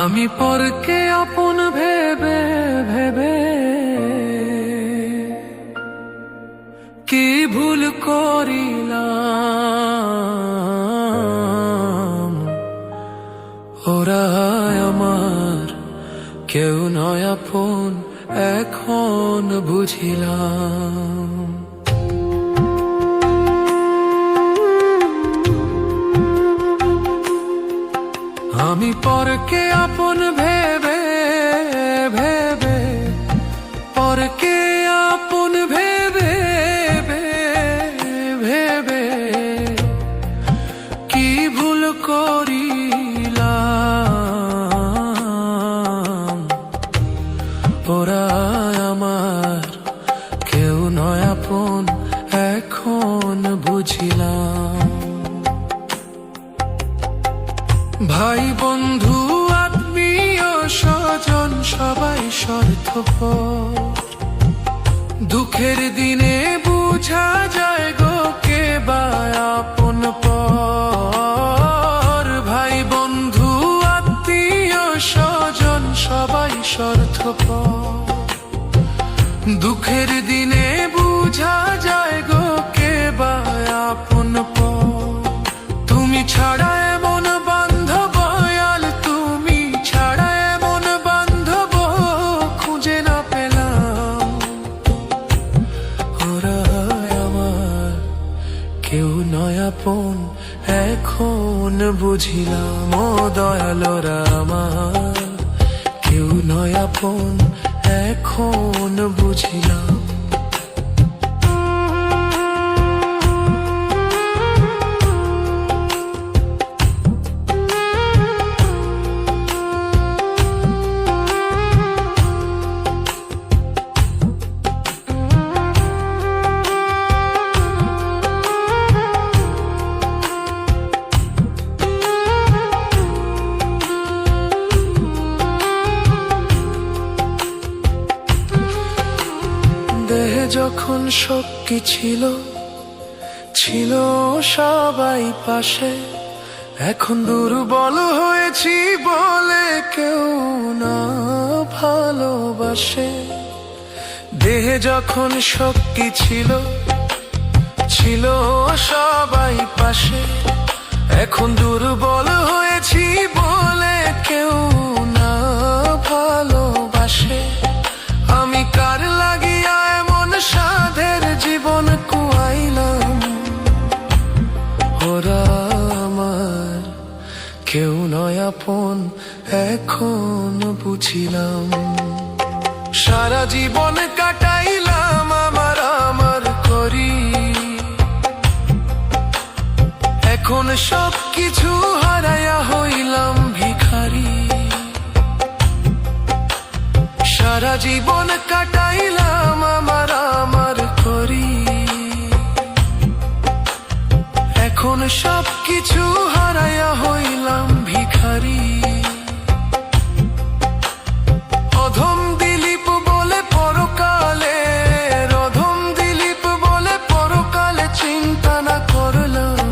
আমি পরকে আপন ভেবে ভেবে কি ভুল করিলাম। ওরা আমার কেউ নয় আপন, এখন বুঝিলাম। আমি পরকে আপন ভেবে ভেবে পরকে আপন ভেবে ভেবে কি ভুল করিলাম। ওরা আমার কেউ নয় আপন, এখন বুঝিলাম। ভাই বন্ধু আত্মীয় স্বজন সবাই স্বার্থপর, দুঃখের দিনে বুঝা যায় গো কে বা আপন পর। ভাই বন্ধু আত্মীয় স্বজন সবাই স্বার্থপর, দুঃখের দিনে বুঝা যায় গো কে বা আপন পর। তুমি ছাড়া এমন বান্ধব আল, তুমি ছাড়া এমন বান্ধব খুঁজে না পেলাম। ওরা আমার কেউ নয় আপন, এখন বুঝিলাম। ও দয়াল ওরা আমার কেউ নয় আপন, এখন বুঝিলাম। দেহে যখন শক্তি ছিল, ছিল সবাই পাশে, এখন দুর্বল হয়েছি বলে কেউ না ভালোবাসে। দেহে যখন শক্তি ছিল, ছিল সবাই পাশে, এখন দুর্বল হয়েছি বলে কেউ না ভালোবাসে। আমি কার লাগিয়া এমন সাধের জীবন কুয়াইলাম। ওরা আমার কেউ নয় আপন, এখন বুঝিলাম। সারা জীবন কাটাইলাম আমার আমার করি, এখন সব কিছু হারাইয়া হইলাম ভিখারি। সারা জীবন কাটাইলাম আমার আমার করি, এখন সব কিছু হারাইয়া হইলাম ভিখারি। অধম দিলীপ বলে পরকালে, অধম দিলীপ বলে পরকালে চিন্তা না করলাম।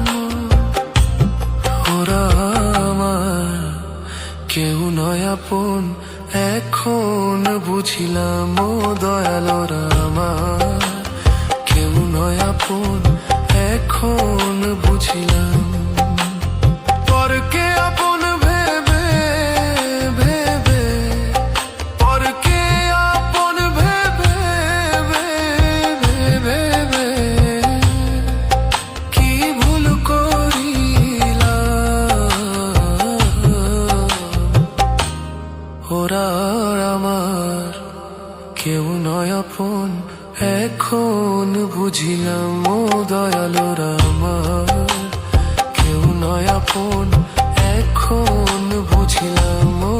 ওরা আমার কেউ নয় আপন, এখন বুঝিলাম। ও দয়াল ওরা আমার কেউ নয় আপন, এখন বুঝিলাম। পরকে আপন ভেবে ভেবে পরকে আপন ভেবে ভেবে কি ভুল করিলাম। ওরা আমার কেউ নয় আপন, এখন বুঝিলাম। ও দয়াল ওরা আমার কেউ নয় আপন, এখন বুঝিলাম। ও